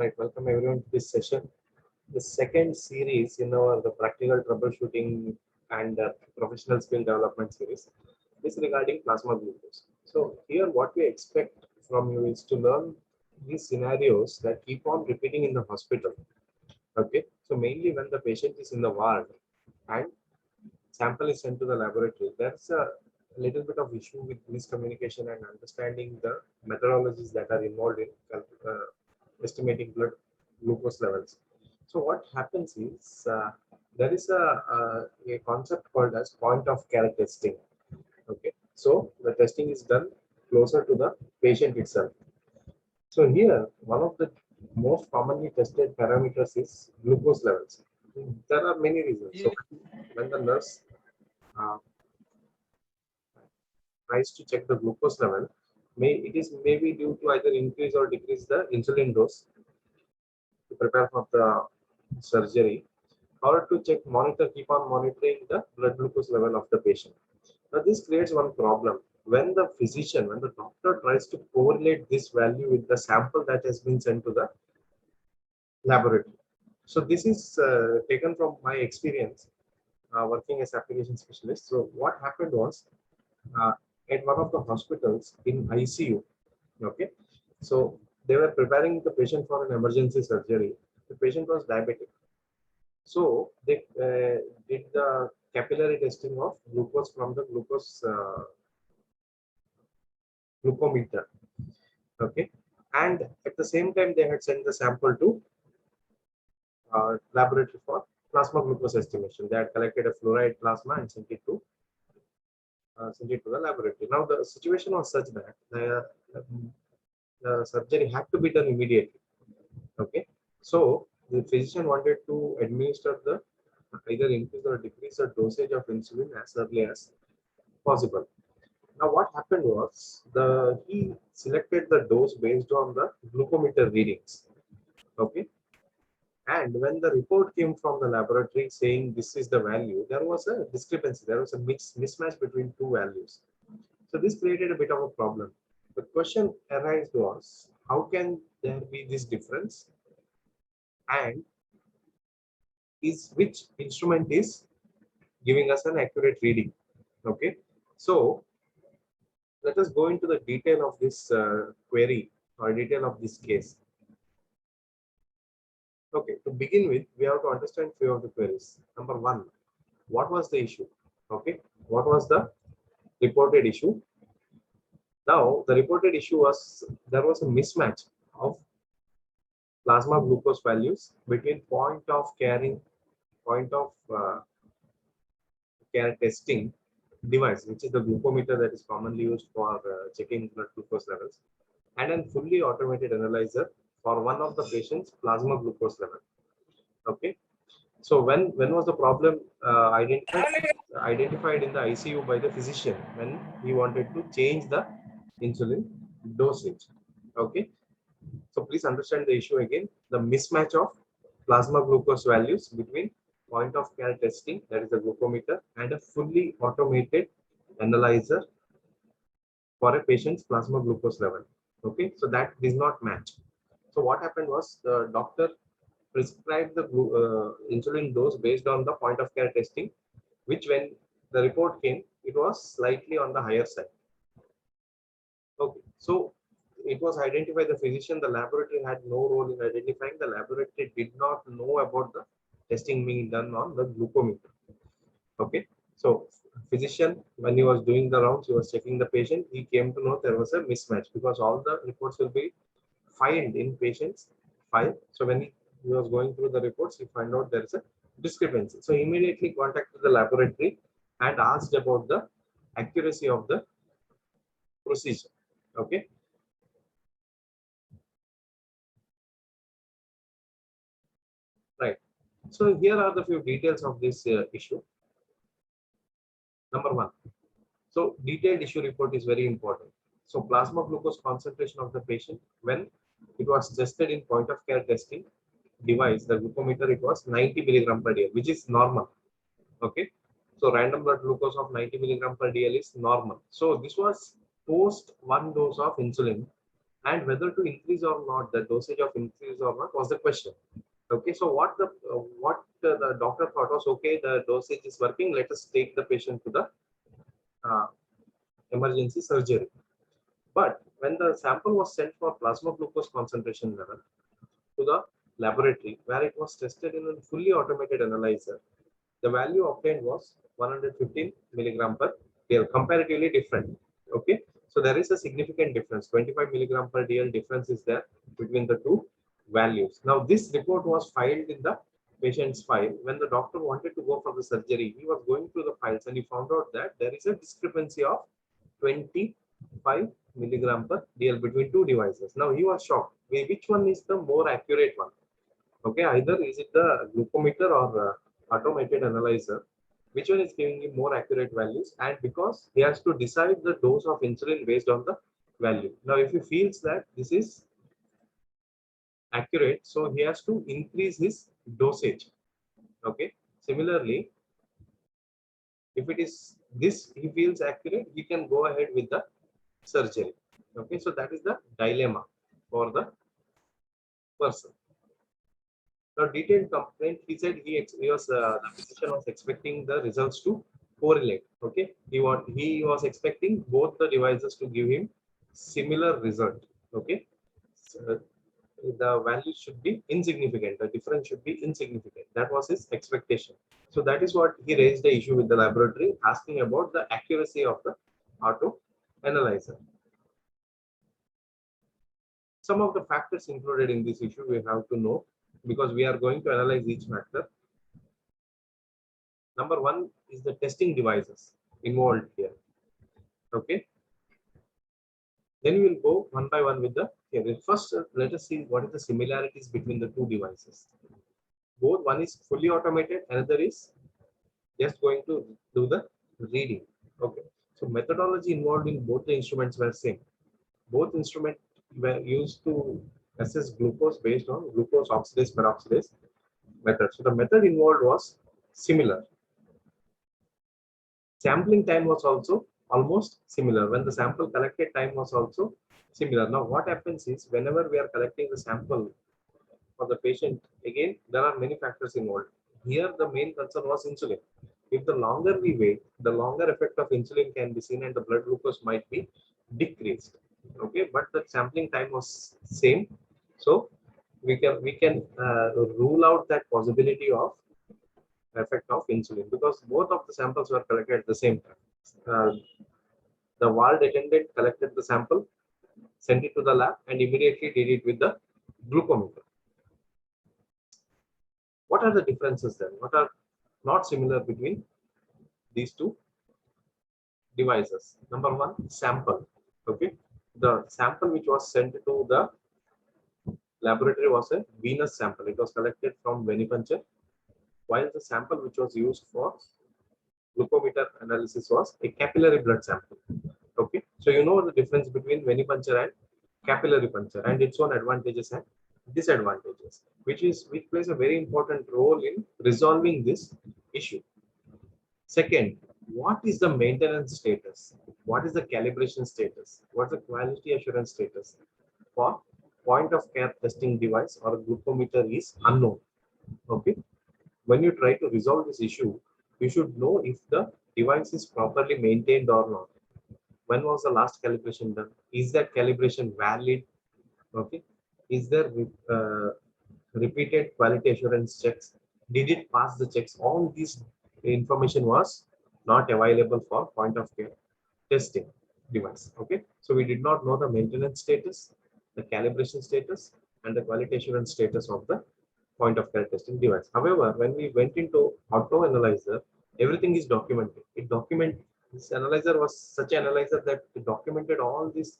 Right, welcome everyone to this session. The second series in our the practical troubleshooting and professional skill development series is regarding plasma glucose. So here what we expect from you is to learn these scenarios that keep on repeating in the hospital. Okay, so mainly when the patient is in the ward and sample is sent to the laboratory, there's a little bit of issue with miscommunication and understanding the methodologies that are involved in estimating blood glucose levels. So what happens is there is a concept called as point of care testing. Okay, so the testing is done closer to the patient itself. So here, one of the most commonly tested parameters is glucose levels. There are many reasons. So when the nurse uh, tries to check the glucose level, it is maybe due to either increase or decrease the insulin dose to prepare for the surgery, or to keep on monitoring the blood glucose level of the patient. Now, this creates one problem. When the doctor tries to correlate this value with the sample that has been sent to the laboratory. So this is taken from my experience working as application specialist. So what happened was uh, at one of the hospitals in ICU, okay, so they were preparing the patient for an emergency surgery. The patient was diabetic. So they did the capillary testing of glucose from the glucometer. Okay, and at the same time they had sent the sample to laboratory for plasma glucose estimation. They had collected a fluoride plasma and sent it to the laboratory. Now the situation was such that the surgery had to be done immediately. Okay, so the physician wanted to administer the either increase or decrease the dosage of insulin as early as possible. Now, what happened was he selected the dose based on the glucometer readings. Okay, and when the report came from the laboratory saying this is the value, there was a discrepancy. There was a mismatch between two values. So this created a bit of a problem. The question arised was, how can there be this difference, and is which instrument is giving us an accurate reading? Okay, so let us go into the detail of this query or detail of this case. Okay, to begin with, we have to understand few of the queries. Number one, what was the issue? Okay, what was the reported issue? Now, the reported issue was there was a mismatch of plasma glucose values between point of care testing device, which is the glucometer that is commonly used for checking blood glucose levels, and a fully automated analyzer for one of the patient's plasma glucose level. Okay, so when was the problem identified in the ICU by the physician when he wanted to change the insulin dosage? Okay, so please understand the issue again: the mismatch of plasma glucose values between point of care testing, that is the glucometer, and a fully automated analyzer for a patient's plasma glucose level. Okay, so that does not match. So what happened was the doctor prescribed the insulin dose based on the point of care testing, which when the report came, it was slightly on the higher side. Okay, so it was identified the physician, the laboratory had no role in identifying. The laboratory did not know about the testing being done on the glucometer. Okay, so physician, when he was doing the rounds, he was checking the patient, he came to know there was a mismatch because all the reports will be filed in patient's file. So when he was going through the reports, he found out there is a discrepancy. So he immediately contacted the laboratory and asked about the accuracy of the procedure. Okay, right. So here are the few details of this issue. Number one, so detailed issue report is very important. So plasma glucose concentration of the patient when it was tested in point of care testing device, the glucometer, it was 90 milligram per dl, which is normal. Okay, so random blood glucose of 90 milligram per dl is normal. So this was post one dose of insulin and whether to increase or not, the dosage of increase or not was the question. Okay, so the doctor thought was, okay, the dosage is working, let us take the patient to the uh, emergency surgery. But when the sample was sent for plasma glucose concentration level to the laboratory where it was tested in a fully automated analyzer, the value obtained was 115 milligram per dl, comparatively different. Okay, so there is a significant difference. 25 milligram per dl difference is there between the two values. Now, this report was filed in the patient's file. When the doctor wanted to go for the surgery, he was going through the files and he found out that there is a discrepancy of 25 milligram per dl between two devices. Now, he was shocked. Which one is the more accurate one? Okay, either is it the glucometer or automated analyzer, which one is giving him more accurate values, and because he has to decide the dose of insulin based on the value. Now, if he feels that this is accurate, so he has to increase his dosage. Okay, similarly, if it is this he feels accurate, he can go ahead with the surgery. Okay, so that is the dilemma for the person. Now, detailed complaint, he said the physician was expecting the results to correlate. Okay, he was expecting both the devices to give him similar result. Okay, so the value should be insignificant. The difference should be insignificant. That was his expectation. So that is what he raised the issue with the laboratory, asking about the accuracy of the auto analyzer. Some of the factors included in this issue we have to know, because we are going to analyze each factor. Number one is the testing devices involved here. Okay. Then we will go one by one with the theory. First, let us see what is the similarities between the two devices. Both, one is fully automated, another is just going to do the reading. Okay. So methodology involved in both the instruments were same. Both instruments were used to assess glucose based on glucose oxidase peroxidase method. So the method involved was similar. Sampling time was also almost similar. When the sample collected time was also similar. Now, what happens is whenever we are collecting the sample for the patient, again, there are many factors involved. Here, the main concern was insulin. If the longer we wait, the longer effect of insulin can be seen and the blood glucose might be decreased. Okay, but the sampling time was same. So we can rule out that possibility of effect of insulin because both of the samples were collected at the same time. The ward attendant collected the sample, sent it to the lab, and immediately did it with the glucometer. What are the differences then? What are not similar between these two devices? Number one, sample. Okay, the sample which was sent to the laboratory was a venous sample. It was collected from venipuncture, while the sample which was used for glucometer analysis was a capillary blood sample. Okay, so you know the difference between venipuncture and capillary puncture and its own advantages and disadvantages, which plays a very important role in resolving this issue. Second, what is the maintenance status? What is the calibration status? What's the quality assurance status for point of care testing device or glucometer is unknown. Okay, when you try to resolve this issue, you should know if the device is properly maintained or not. When was the last calibration done? Is that calibration valid? Okay, is there repeated quality assurance checks? Did it pass the checks? All this information was not available for point of care testing device. Okay, so we did not know the maintenance status, the calibration status, and the quality assurance status of the point of care testing device. However, when we went into auto analyzer, everything is documented. This analyzer was such an analyzer that it documented all this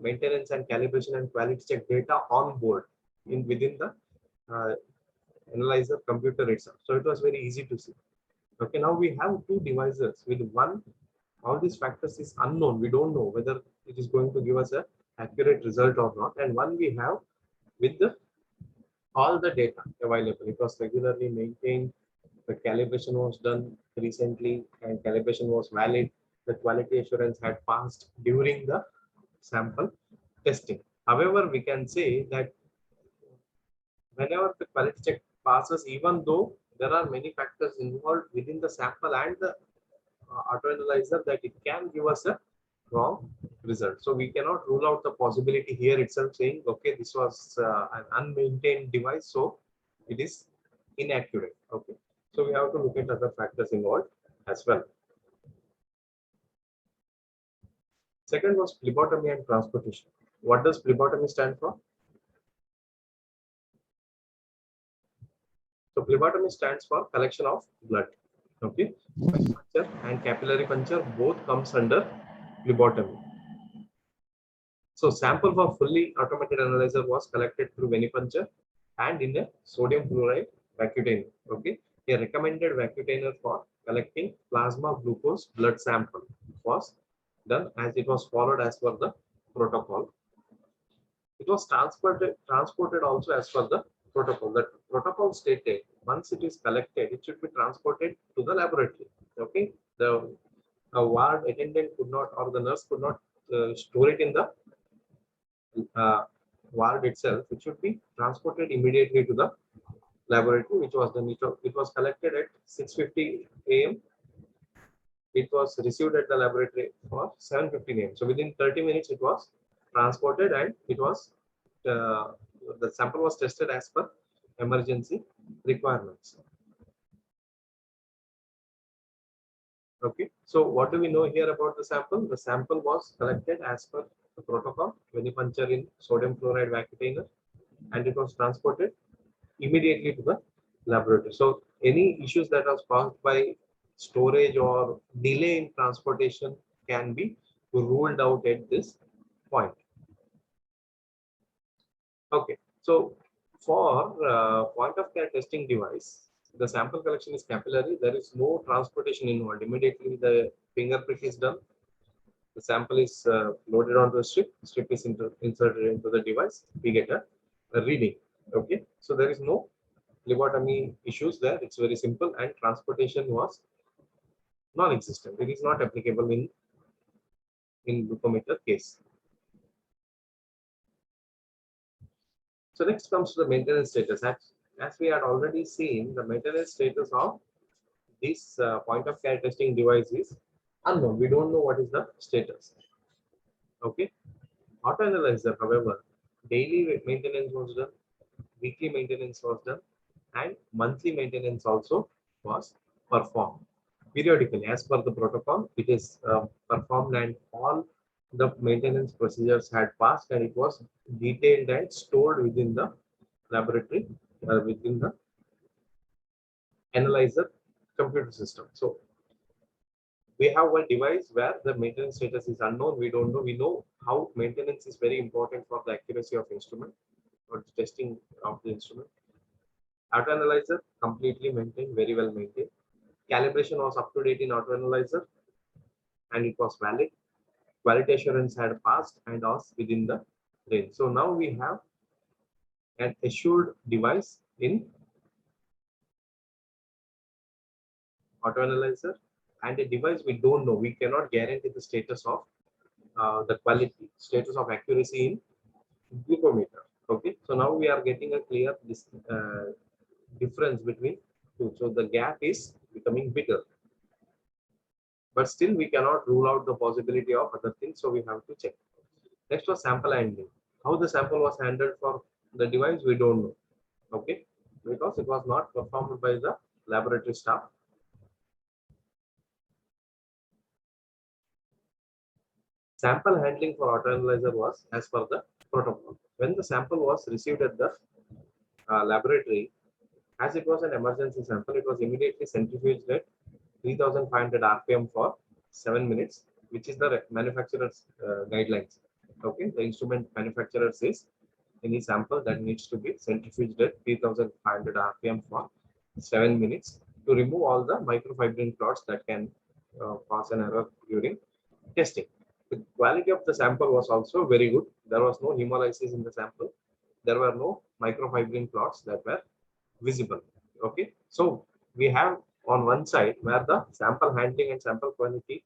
maintenance and calibration and quality check data on board within the uh, analyzer computer itself. So it was very easy to see. Okay, now we have two devices with one. All these factors is unknown. We don't know whether it is going to give us a accurate result or not. And one we have with the all the data available. It was regularly maintained. The calibration was done recently and calibration was valid. The quality assurance had passed during the sample testing. However, we can say that whenever the quality check passes, even though there are many factors involved within the sample and the auto analyzer, that it can give us a wrong result. So we cannot rule out the possibility here itself saying, okay, this was an unmaintained device, so it is inaccurate. Okay, so we have to look at other factors involved as well. Second was phlebotomy and transportation. What does phlebotomy stand for? So phlebotomy stands for collection of blood. Okay, puncture and capillary puncture both comes under phlebotomy. So sample for fully automated analyzer was collected through venipuncture and in a sodium fluoride vacutainer. Okay, a recommended vacutainer for collecting plasma glucose blood sample was done as it was followed as per the protocol. It was transported also as per the protocol. The protocol stated once it is collected, it should be transported to the laboratory. Okay, the ward attendant could not or the nurse could not store it in the uh, ward itself. It should be transported immediately to the laboratory, which was done. It was collected at 6:50 a.m. It was received at the laboratory for 7:15 a.m. So within 30 minutes, it was transported and it was uh, the sample was tested as per emergency requirements. Okay, so what do we know here about the sample? The sample was collected as per the protocol, venipuncture in sodium chloride vacutainer, and it was transported immediately to the laboratory. So any issues that are caused by storage or delay in transportation can be ruled out at this point. Okay, so for point of care testing device, the sample collection is capillary. There is no transportation involved. Immediately the fingerprint is done. The sample is loaded onto a strip. Strip is inserted into the device. We get a reading. Okay, so there is no phlebotomy issues there. It's very simple, and transportation was non-existent. It is not applicable in glucometer case. So next comes to the maintenance status. As we had already seen, the maintenance status of this point of care testing device is unknown. We don't know what is the status. Okay. Auto analyzer, however, daily maintenance was done, weekly maintenance was done, and monthly maintenance also was performed periodically as per the protocol. It is performed and all the maintenance procedures had passed, and it was detailed and stored within the laboratory within the analyzer computer system. So we have one device where the maintenance status is unknown. We don't know. We know how maintenance is very important for the accuracy of instrument or testing of the instrument. Auto analyzer completely maintained, very well maintained. Calibration was up to date in auto analyzer and it was valid. Quality assurance had passed and was within the range. So now we have an assured device in auto analyzer and a device we don't know. We cannot guarantee the status of the quality, status of accuracy in glucometer. Okay, so now we are getting a clear difference between two. So the gap is becoming bigger. But still we cannot rule out the possibility of other things, so we have to check. Next was sample handling. How the sample was handled for the device, we don't know. Okay, because it was not performed by the laboratory staff. Sample handling for auto analyzer was as per the protocol. When the sample was received at the laboratory, as it was an emergency sample, it was immediately centrifuged at 3,500 RPM for 7 minutes, which is the manufacturer's guidelines. Okay, the instrument manufacturer says any sample that needs to be centrifuged at 3,500 RPM for 7 minutes to remove all the microfibrillin clots that can cause an error during testing. The quality of the sample was also very good. There was no hemolysis in the sample. There were no microfibrillin clots that were visible. Okay, so we have on one side where the sample handling and sample quality